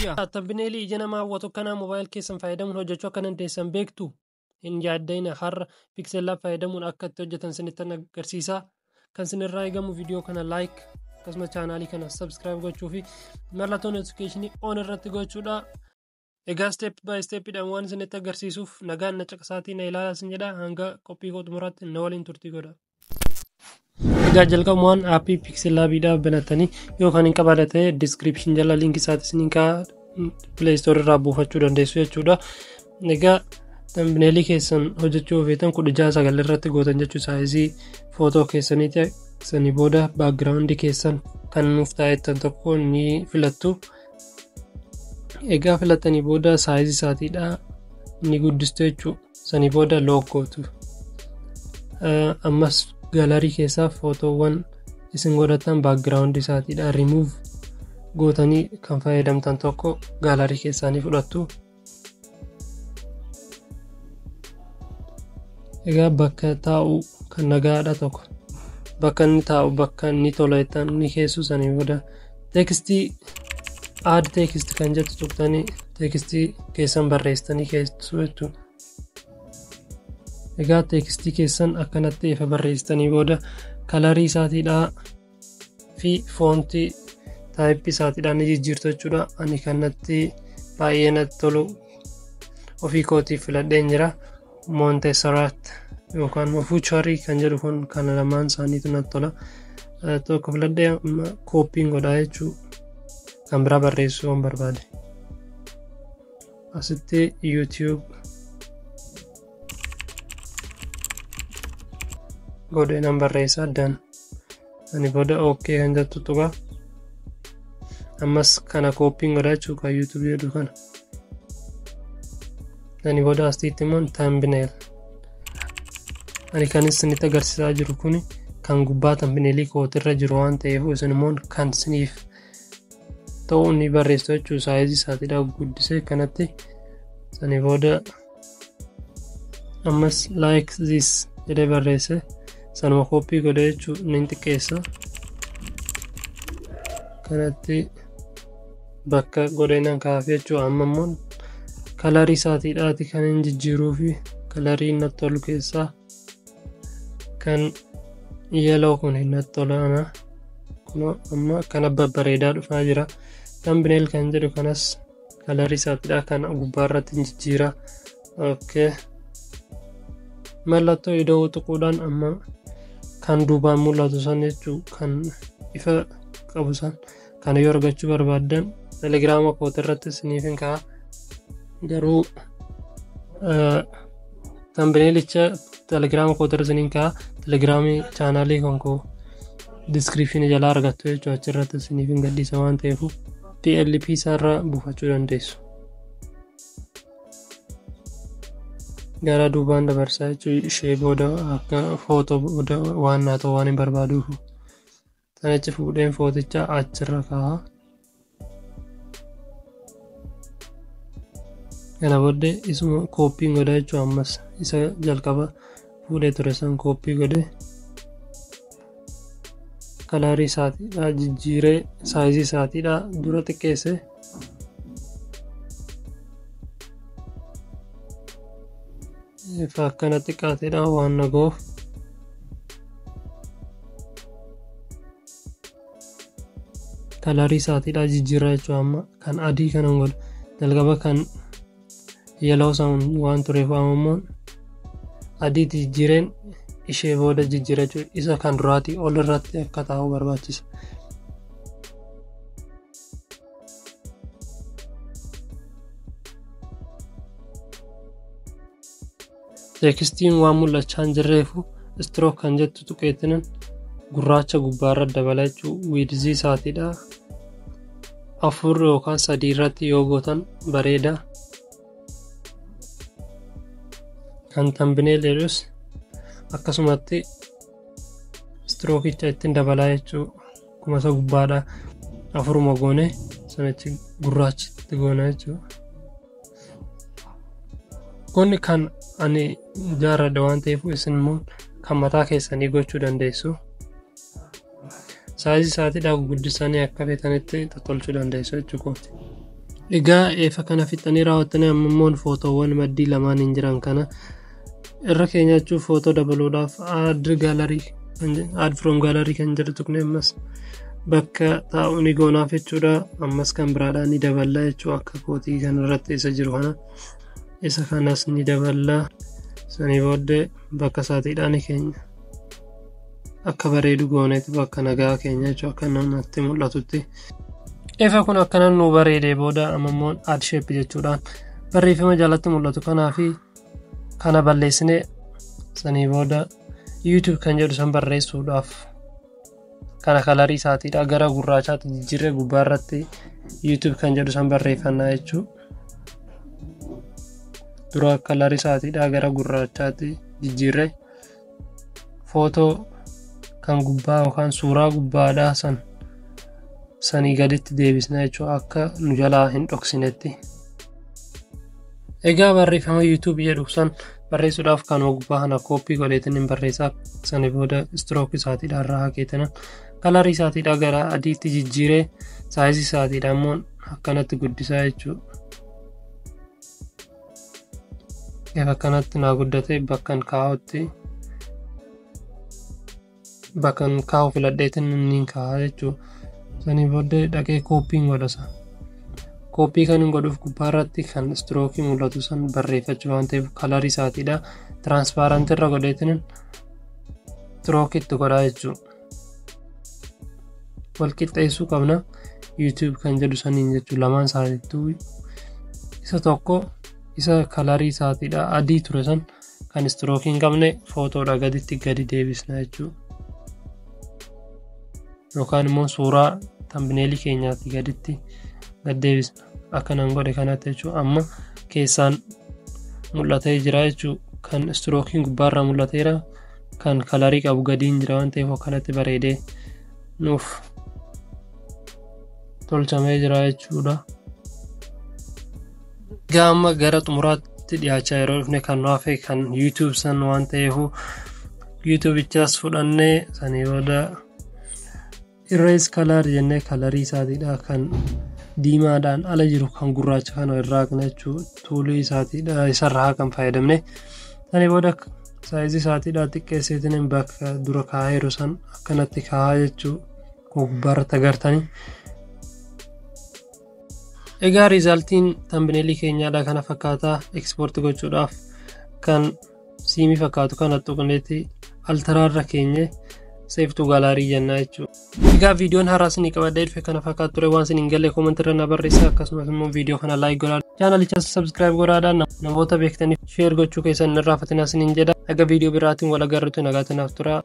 Thumbnail ija namaa hawwatu kana moobaayil keessan fayyadamuun hojjechuu akka dandeessan beektu hin yaaddayna. Har'a Pixel Lab fayyadamuun akka itti hojjetan isinitti agarsiisa. Kan isinirraa eegamu viidiyoo kana like akkasumas chaanaalii kana subscribe gochuu fi mallattoo notification on irratti gochuudha. Egaa step by step dhaan waan isinitti agarsiisuuf nagaan na caqasaatii na ilaalaa isin jedha. Hanga qophii koo xumuraatti na waliin turtii godha. Egaa jalqabumaan aappii Pixel Labidhaaf banatanii yookaan hin qabaatee description jala link isaati isiniin kaa'aa Play Store irraa buufachuu dandeessu jechuudha. Egaa thumbnail keessan hojjechuu feetan 16:9 irratti gootan jechuu saayizii footoo keessaniiti. Sanii booda background keessan kan nuuf taa'etan tokko ni filattu. Egaa filattanii booda saayizii isaatiidha ni guddistu jechuudha. Sanii booda loogootu. Ammas galarii keessaa footoowwan isin godhatan background isaatiidha remove gootanii kan fayyadamtan tokko galarii keessanii fudhattu. Egaa bakka taa'u kan nagaadha tokko bakka inni taa'u bakka inni toletan ni keessu. Sanii booda tekstii add text kan jettu tuqtanii tekstii keessan barreessitanii keessu jechuudha. Egaa tekstii keessan akkanatti ifa barreessitanii booda kalarii isaatiidha fi foontii taayipii isaatiidhaan ni jijjiirtu jechuudha. Ani kanatti baay'ee natti tolu ofii kootiif filadheen jira. Montserrat yookaan Futurii kan jedhu kun kana lamaan isaaniitu natti tola. Tokko filadhee kooppiin godhaa jechuudha. Kan biraa barreessuu waan barbaade. Asitti YouTube godhee nan barreessa addaan. Ani booda OK kan jettu tuqa. Ammas kana kooppiin godhaa jechuudha kan YouTube jedhu kana. Ani booda asitti immoo thumbnail. Ani kan isinitti agarsiisaa jiru kun kan gubbaa thumbnailii kootirra jiru waan ta'eef isin immoo kan isiniif ta'u ni barreessu jechuudha. Saayizii isaatiidha guddisee kanatti. Sanii booda ammas like this jedhee barreesse. Sanuma koppii godhee jechuudha ni xiqqeessa. Kanatti bakka godheenan kaafee jechuudha. Amma immoo kalarii isaatiidhaati kan hin jijjiiruu fi kalarii natti tolu keessaa kan yellow kun natti tola. Amma kana babbareedaa dhufaa jira. Thumbnail kan jedhu kanas kalarii isaatiidha kan gubbaarratti jijjiira. Okay. Mallattoo ida'uu tuquudhaan amma kan duubaan mul'atu san jechuudha kan ifa qabu san kana yoo argachuu barbaaddan telegiraama kootirratti isiniif hin kaa'a. Garuu thumbnailicha telegiraama kootirra isiniin kaa'a. Telegiraamii chaanaalii konkoo description jala argattu jechuudha. Achirratti isiniif hin gadhiisa waan ta'eef PLP isaarraa buufachuu dandeessu. Gara duubaan dabarsaa jechuudha. Ishee booda akka footoo booda waan naa ta'u waan hin barbaaduuf sanichi fuudheen footicha achirra kaa'a. Kana booddee isuma kooppiin godha jechuudha. Ammas isa jalqaba fuudhee ture san kooppii godhee kalarii isaatiidha jijjiiree saayizii isaatiidha dura xiqqeesse. Ifa akkana xiqqaateedha waan nagoof. Kalarii isaatiidha jijjiirraa jechuudha. Amma kan adii kanan godha. Jalqaba kan yellow san waan tureef ammoo adiitti jijjiireen ishee booda jijjiira jechuudha. Isa kan duraati ol irratti akka taa'u barbaachisa. Tekstiin waan mul'achaa hin jirreefu stroke kan jettu tuqeetinan gurraacha gubbaarra dabala jechuudha. Width isaatiidha 4 yookaan 3 irratti yoo gootan bareeda. Kan thumbnail jedhus akkasumatti strookicha ittiin dabalaa jechuudha. Kuma isa gubbaadha 4 goone sanichi gurraachatti goona jechuudha. Kun kan ani jaaradha waan ta'eef isin immoo kan mataa keessanii gochuu dandeessu. Saayizii isaatiidha guddisanii akka feetanitti tolchuu dandeessu jechuudha. Egaa efa kana fixanii raawwattanii ammoo footoowwan maddii lamaan hin jiran kana irra keenya jechuun footoo dabaluudhaaf add from gallery kan jedhu tuqne ammas bakka taa'u ni goonaaf jechuudha. Ammas kan biraadhaan ni daballaa jechuudha akka kootii kanarratti isa jiru kana isa kanas ni daballaa. Sanii booddee bakka saatiidhaan keenya akka bareedu gooneeti bakka nagaa keenya jechuudha akka namatti mul'atutti. Efa kun akkanan nu bareedee booda ammoo add shape jechuudhaan barreeffama jalatti mul'atu kanaafi kana balleessine sanii booda YouTube kan jedhu san barreessuudhaaf kana kalarii isaatiidha gara gurraachaatti jijjiirree gubbaarratti YouTube kan jedhu san barreeffannaa jechuudha. Dura kalarii isaatiidha gara gurraachaatti jijjiirree footoo kan gubbaa yookaan suuraa gubbaadhaa sanii gaditti deebisna jechuudha akka nu jalaa hin dhoksinetti. Egaa barreeffama YouTube jedhu san barreessuudhaaf kan gubbaa kana kooppii godheetiin hin barreessaa. Sanii booda stroke isaatiidha irraa haqeetiin kalarii isaatiidha gara adiitti jijjiiree saayizii isaatiidha ammoo akkanatti guddisaa jechuudha. Egaa akkanatti naa guddatee bakkan kaa'u filadheetiin inni kaa'aa jechuudha. Sanii booddee dhaqee kooppiin godhasa. Kooppii kan hin godhuuf gubbaarratti kan strookii mul'atu san barreeffachuu waan ta'eef kalarii isaatiidha tiraanspaaraantii irra godheetiin strookiitti godhaa jechuudha. Wal qixxeessuu qabna YouTube kan jedhu saniin jechuudha. Lamaan isaaniittuu isa tokko isa kalarii isaatiidha adii ture san kan strookii hin qabne footoodha gaditti gadi deebisna jechuudha. Yookaan immoo suuraa tambineelii keenyaatti gaditti gad deebisna akkanaan godhe kanatti jechuudha. Amma keessaan mul'atee jira jechuudha. Kan strookiin gubbaarraa mul'ateera kan kalarii qabu gadiin jira waan ta'eef akkanatti bareedee nuuf tolchamee jira jechuudha. Egaa amma gara xumuraatti dhiyaachaa yeroo dhufne kan nu hafe kan YouTube san waan ta'eef YouTubichas fudhannee sanii booda erase color jennee kalarii isaatiidha kan diimaadhaan ala jiru kan gurraacha kana irraa kana jechuudha. Tuulii isaatiidha isarraa kan fayyadamne sanii booda saayizii isaatiidha xiqqeesseetiin bakka dura kaa'eeru san akkanatti kaa'aa jechuudha. Gubbaarratti agartanii. Egaa riizaaltiin tambineelii keenyaadha kana fakkaataa ekspoorti gochuudhaaf kan siimii fakkaatu kana tuqneetti altaraarra keenye seeftuu galaarii jennaa jechuudha. Egaa viidiyoon haaraa isinii qabadee dhufe kana fakkaatu ture waan isin hin galle koomentirra na barreessaa akkasumas immoo viidiyoo kana laayik godhaa chaanalichas sabskiraayib godhaadhaan namoota beektaniif sheer gochuu keessan hin irraanfatinaa isiniin jedha. Egaa viidiyoo biraatiin wal agarruutti nagaatti naaf turaa.